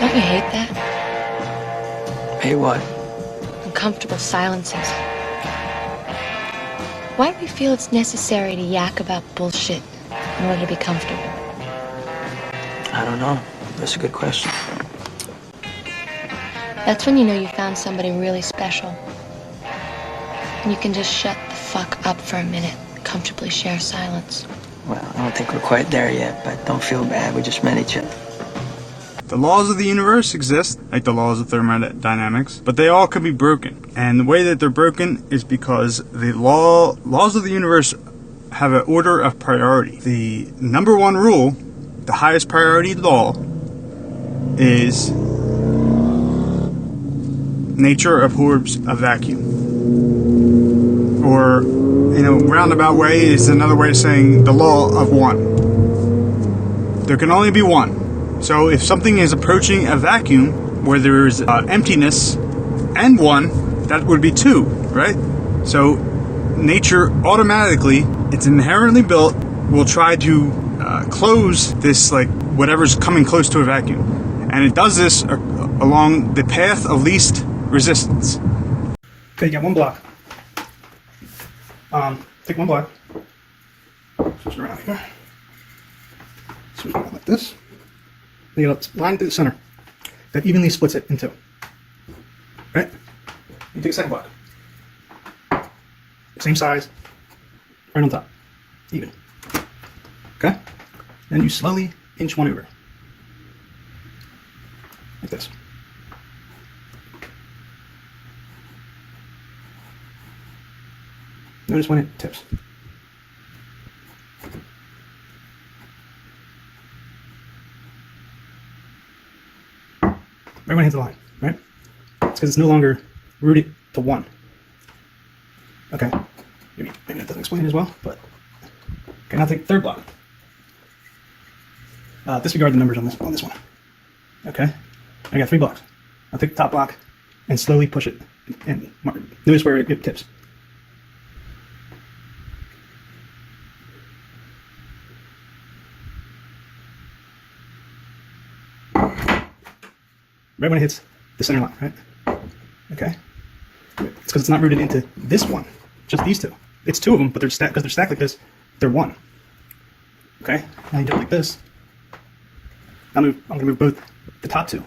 Don't you hate that? Hate what? Uncomfortable silences. Why do we feel it's necessary to yak about bullshit in order to be comfortable? I don't know. That's a good question. That's when you know you found somebody really special. And you can just shut the fuck up for a minute, comfortably share silence. Well, I don't think we're quite there yet, but don't feel bad. We just met each other. The laws of the universe exist, like the laws of thermodynamics, but they all could be broken. And the way that they're broken is because the laws of the universe have an order of priority. The number one rule, the highest priority law, is nature abhors a vacuum. Or, roundabout way is another way of saying the law of one. There can only be one. So if something is approaching a vacuum where there is emptiness and one, that would be two, right? So nature automatically, it's inherently built, will try to close this, like, whatever's coming close to a vacuum. And it does this along the path of least resistance. Okay, you got one block. Take one block. Switch it around here. Switch it around like this. You got a line through the center that evenly splits it in two. Right? You take a second block. Same size, right on top. Even. Okay? Then you slowly inch one over. Like this. Notice when it tips. Right when it hits the line, right? It's because it's no longer rooted to one. Okay, maybe that doesn't explain as well, but okay. Now take the third block. Disregard the numbers on this one. Okay, I got 3 blocks. I'll take the top block and slowly push it, and notice where it tips. Right when it hits the center line, right? Okay. It's because it's not rooted into this one, just these two. It's 2 of them, but they're stacked because they're stacked like this. They're 1. Okay. Now you do it like this. I'm gonna move both the top 2.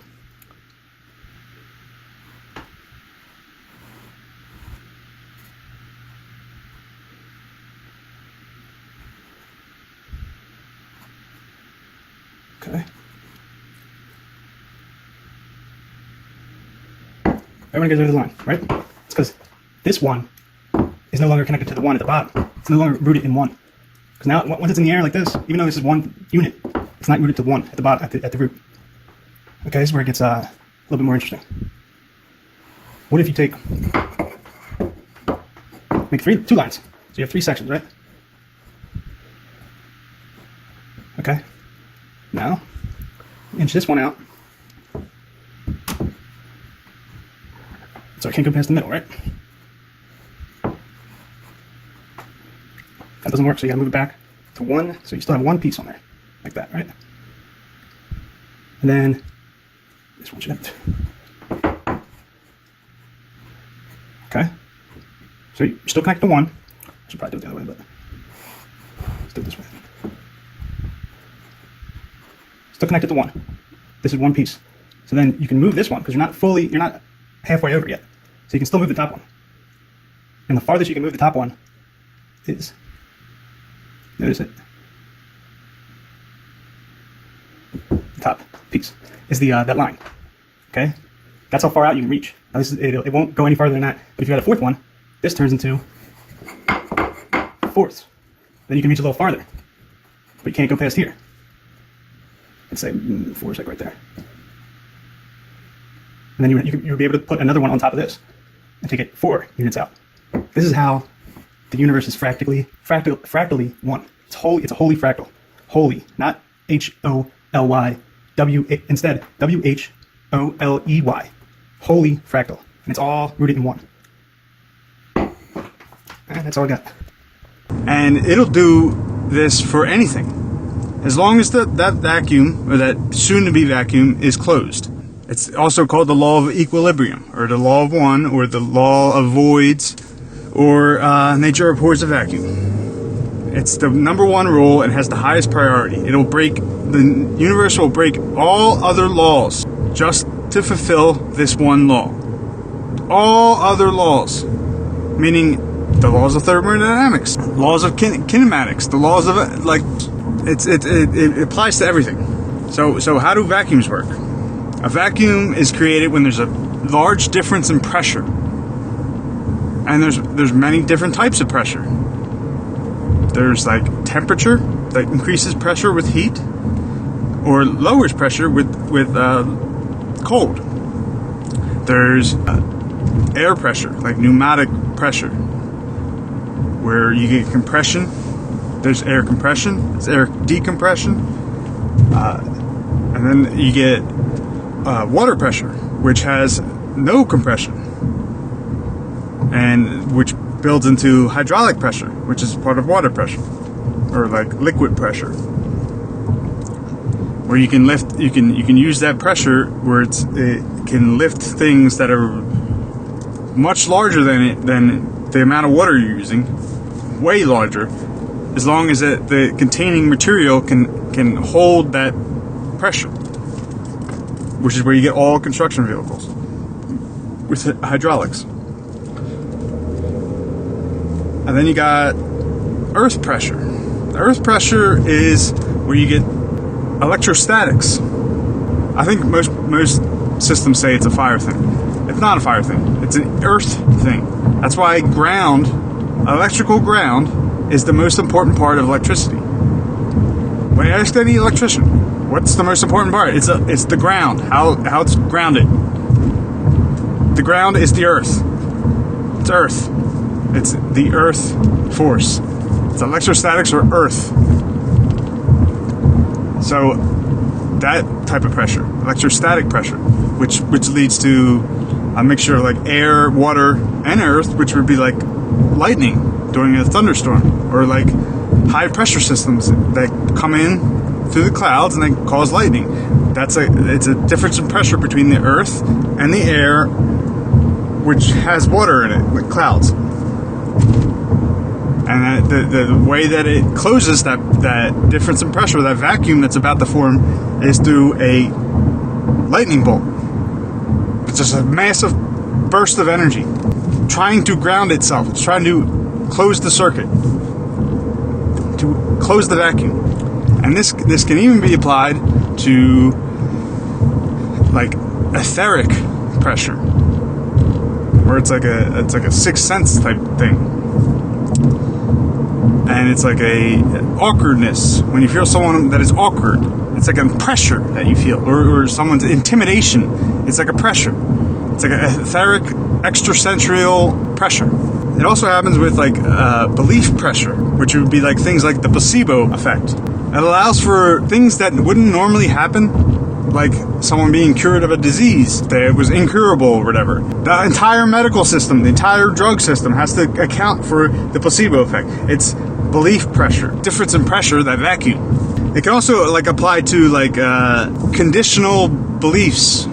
Okay. Right when it goes over the line, right? It's because this one is no longer connected to the one at the bottom. It's no longer rooted in one. Because now, once it's in the air like this, even though this is one unit, it's not rooted to one at the bottom, at the root. Okay, this is where it gets a little bit more interesting. What if you make 2 lines? So you have 3 sections, right? Okay. Now, inch this one out. So I can't go past the middle, right? That doesn't work, so you gotta move it back to 1, so you still have 1 piece on there, like that, right? And then this one should have 2. Okay? So you still connect to 1. I should probably do it the other way, but let's do it this way. Still connected to 1. This is 1 piece. So then you can move this one, because you're not halfway over yet. So you can still move the top one. And the farthest you can move the top one is, notice it, the top piece is that line. Okay? That's how far out you can reach. Now it won't go any farther than that, but if you got a 4th one, this turns into 4ths. Then you can reach a little farther, but you can't go past here. Let's say 4 is like right there. And then you'll be able to put another one on top of this and take it 4 units out. This is how the universe is fractally one. It's a holy fractal. Holy, not H-O-L-Y. Instead, W-H-O-L-E-Y. Holy fractal. And it's all rooted in 1. And that's all I got. And it'll do this for anything. As long as that vacuum, or that soon-to-be vacuum, is closed. It's also called the law of equilibrium, or the law of one, or the law of voids, or nature abhors a vacuum. It's the number one rule and has the highest priority. The universe will break all other laws just to fulfill this one law. All other laws, meaning the laws of thermodynamics, laws of kinematics, the laws of it applies to everything. So how do vacuums work? A vacuum is created when there's a large difference in pressure, and there's many different types of pressure. There's like temperature that increases pressure with heat, or lowers pressure with cold. There's air pressure, like pneumatic pressure, where you get compression. There's air compression, there's air decompression, and then you get water pressure, which has no compression, and which builds into hydraulic pressure, which is part of water pressure, or like liquid pressure, where you can lift, you can use that pressure where it can lift things that are much larger than the amount of water you're using, way larger, as long as the containing material can hold that pressure, which is where you get all construction vehicles with hydraulics. And then you got earth pressure. Earth pressure is where you get electrostatics. I think most systems say it's a fire thing. It's not a fire thing. It's an earth thing. That's why electrical ground is the most important part of electricity. When you ask any electrician, what's the most important part? It's the ground. How it's grounded. The ground is the earth. It's earth. It's the earth force. It's electrostatics or earth. So that type of pressure, electrostatic pressure, which leads to a mixture of like air, water, and earth, which would be like lightning during a thunderstorm, or like high pressure systems that come in through the clouds and they cause lightning. It's a difference in pressure between the earth and the air, which has water in it, like clouds. And the way that it closes that difference in pressure, that vacuum that's about to form, is through a lightning bolt. It's just a massive burst of energy trying to ground itself. It's trying to close the circuit, to close the vacuum. And this can even be applied to like etheric pressure, where it's like a sixth sense type thing. And it's like a awkwardness. When you feel someone that is awkward, it's like a pressure that you feel, or someone's intimidation. It's like a pressure. It's like an etheric, extrasensual pressure. It also happens with like belief pressure, which would be like things like the placebo effect. It allows for things that wouldn't normally happen, like someone being cured of a disease that was incurable or whatever. The entire medical system, the entire drug system has to account for the placebo effect. It's belief pressure, difference in pressure, that vacuum. It can also like apply to like conditional beliefs.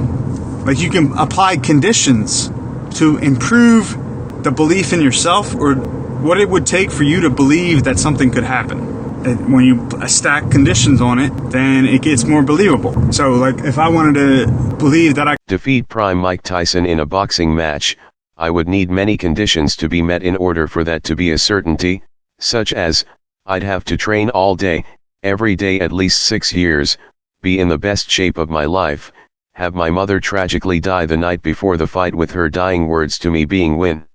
Like you can apply conditions to improve the belief in yourself, or what it would take for you to believe that something could happen. And when you stack conditions on it, then it gets more believable. So like if I wanted to believe that I defeat Prime Mike Tyson in a boxing match, I would need many conditions to be met in order for that to be a certainty, such as, I'd have to train all day, every day at least 6 years, be in the best shape of my life, have my mother tragically die the night before the fight with her dying words to me being win.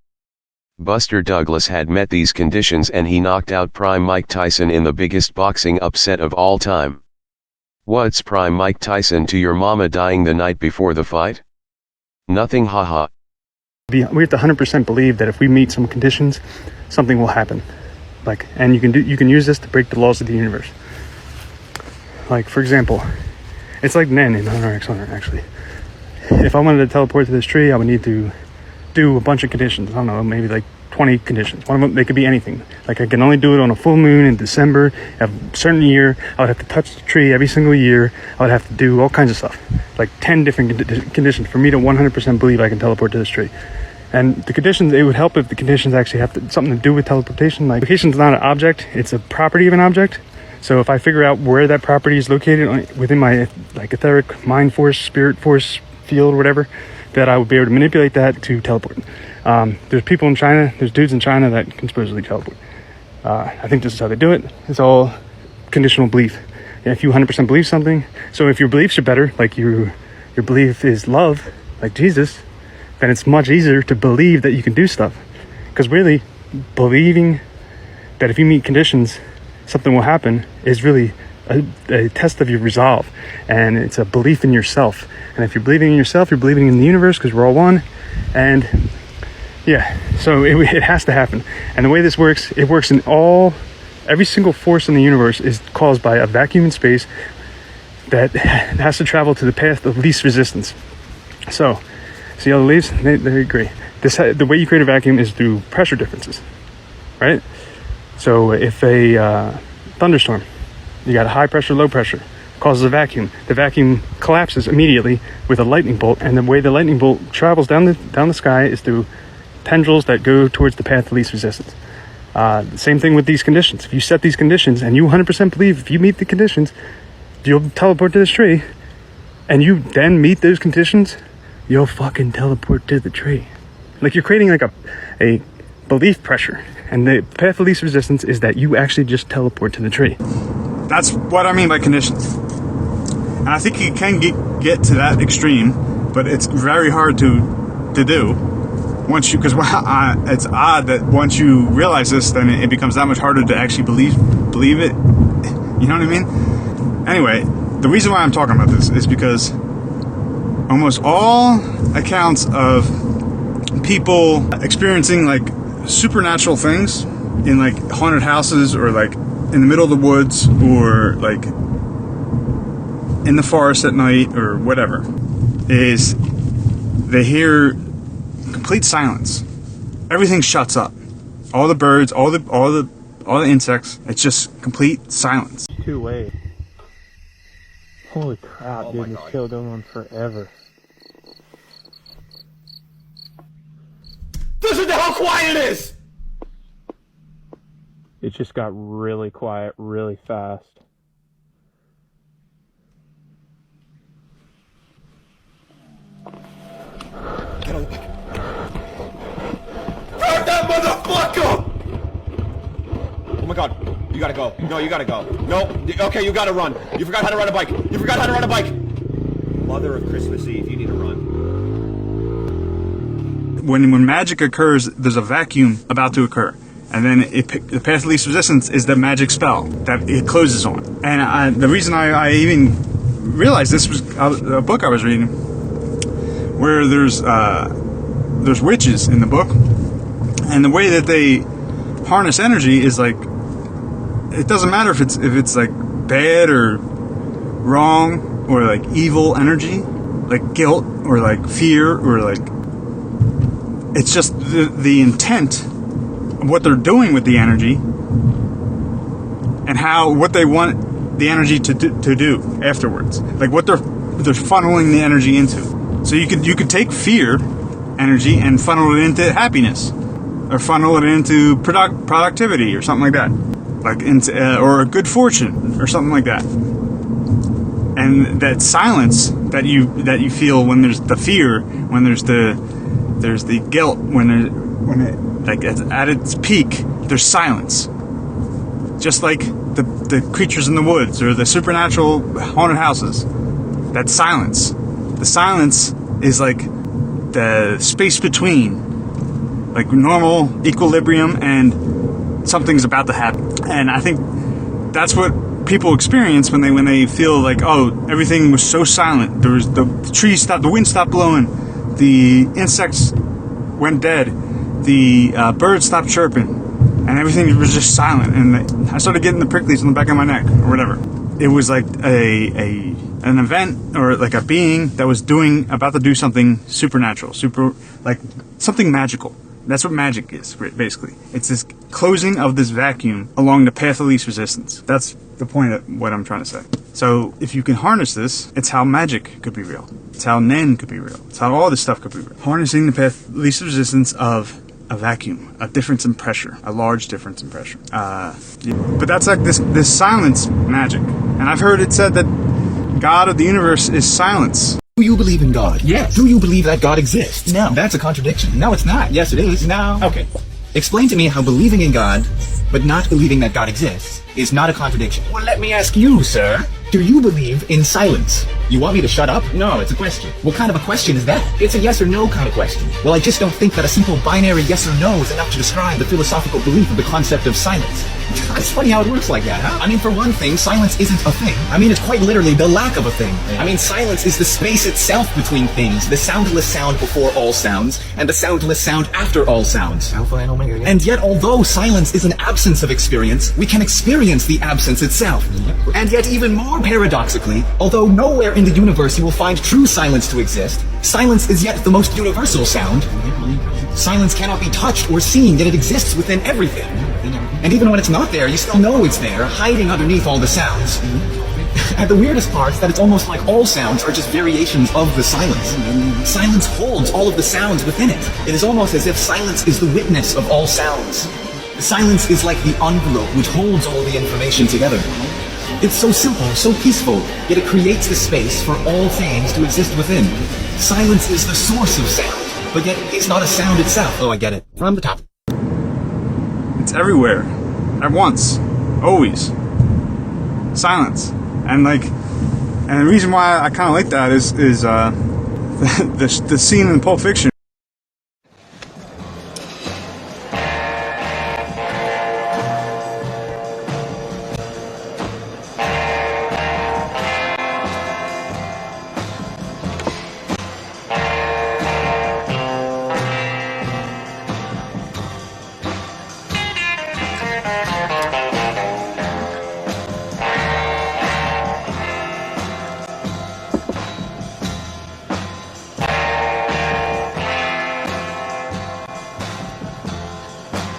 Buster Douglas had met these conditions and he knocked out Prime Mike Tyson in the biggest boxing upset of all time. What's Prime Mike Tyson to your mama dying the night before the fight? Nothing, haha. We have to 100% believe that if we meet some conditions, something will happen. Like, and you can use this to break the laws of the universe. Like, for example, it's like Nen in Hunter x Hunter, actually. If I wanted to teleport to this tree, I would need to do a bunch of conditions. I don't know, maybe like 20 conditions. One of them, they could be anything. Like I can only do it on a full moon in December, a certain year. I would have to touch the tree every single year. I would have to do all kinds of stuff. like 10 different conditions for me to 100% believe I can teleport to this tree. And the conditions, it would help if the conditions actually have something to do with teleportation. Like, location's not an object, it's a property of an object. So if I figure out where that property is located within my like etheric mind force, spirit force field, whatever, that I would be able to manipulate that to teleport. There's people in China, there's dudes in China that can supposedly teleport. I think this is how they do it. It's all conditional belief. And if you 100% believe something, so if your beliefs are better, like your belief is love, like Jesus, then it's much easier to believe that you can do stuff. Because really, believing that if you meet conditions, something will happen is really a test of your resolve. And it's a belief in yourself. And if you're believing in yourself, you're believing in the universe, because we're all one. And yeah, so it has to happen. And the way this works, it works in every single force in the universe is caused by a vacuum in space that has to travel to the path of least resistance. So, see all the leaves? They agree. The way you create a vacuum is through pressure differences, right? So if a thunderstorm, you got a high pressure, low pressure, causes a vacuum. The vacuum collapses immediately with a lightning bolt, and the way the lightning bolt travels down the sky is through tendrils that go towards the path of least resistance. The same thing with these conditions. If you set these conditions and you 100% believe if you meet the conditions, you'll teleport to this tree, and you then meet those conditions, you'll fucking teleport to the tree. Like, you're creating like a belief pressure, and the path of least resistance is that you actually just teleport to the tree. That's what I mean by conditions. And I think you can get to that extreme, but it's very hard to do. Once you, because it's odd that once you realize this, then it becomes that much harder to actually believe it. You know what I mean? Anyway, the reason why I'm talking about this is because almost all accounts of people experiencing like supernatural things in like haunted houses, or like in the middle of the woods, or like in the forest at night, or whatever, is they hear complete silence. Everything shuts up. All the birds, all the insects. It's just complete silence. 2 ways. Holy crap, dude! This kill going on forever. Listen to how quiet it is! It just got really quiet really fast. Grab that motherfucker! Oh my god, you gotta go. No, you gotta go. No, okay, you gotta run. You forgot how to ride a bike. You forgot how to ride a bike! Mother of Christmas Eve, you need to run. When magic occurs, there's a vacuum about to occur. And then the path of least resistance is the magic spell that it closes on. And the reason I even realized this was a book I was reading, where there's witches in the book, and the way that they harness energy is like, it doesn't matter if it's like bad or wrong, or like evil energy, like guilt or like fear, or like, it's just the intent of what they're doing with the energy, and what they want the energy to do afterwards, like what they're funneling the energy into. So you could take fear energy and funnel it into happiness, or funnel it into productivity, or something like that, like into or a good fortune, or something like that. And that silence that you feel when there's the fear, when there's the guilt, when it like at its peak, there's silence. Just like the creatures in the woods, or the supernatural haunted houses. That silence. The silence is like the space between, like normal equilibrium and something's about to happen. And I think that's what people experience when they feel like, oh, everything was so silent. There was the trees stopped, the wind stopped blowing, the insects went dead, the birds stopped chirping, and everything was just silent. And I started getting the pricklies on the back of my neck, or whatever. It was like an event, or like a being that was about to do something supernatural, like something magical. That's what magic is, basically. It's this closing of this vacuum along the path of least resistance. That's the point of what I'm trying to say. So if you can harness this, it's how magic could be real. It's how Nen could be real. It's how all this stuff could be real. Harnessing the path least resistance of a vacuum, a difference in pressure, a large difference in pressure. But that's like this silence magic. And I've heard it said that God of the universe is silence. Do you believe in God? Yes. Do you believe that God exists? No. That's a contradiction. No, it's not. Yes, it is. No. Okay. Explain to me how believing in God, but not believing that God exists, is not a contradiction. Well, let me ask you, sir. Do you believe in silence? You want me to shut up? No, it's a question. What kind of a question is that? It's a yes or no kind of question. Well, I just don't think that a simple binary yes or no is enough to describe the philosophical belief of the concept of silence. It's funny how it works like that, huh? I mean, for one thing, silence isn't a thing. I mean, it's quite literally the lack of a thing. I mean, silence is the space itself between things, the soundless sound before all sounds, and the soundless sound after all sounds. Alpha and Omega. Yeah. And yet, although silence is an absence of experience, we can experience the absence itself. And yet, even more paradoxically, although nowhere in the universe you will find true silence to exist, silence is yet the most universal sound. Silence cannot be touched or seen, yet it exists within everything. And even when it's not there, you still know it's there, hiding underneath all the sounds. And the weirdest part is that it's almost like all sounds are just variations of the silence. Silence holds all of the sounds within it. It is almost as if silence is the witness of all sounds. Silence is like the envelope which holds all the information together. It's so simple, so peaceful, yet it creates the space for all things to exist within. Silence is the source of sound, but yet it's not a sound itself. Oh, I get it. From the top. It's everywhere, at once, always. Silence, and the reason why I kind of like that is the scene in Pulp Fiction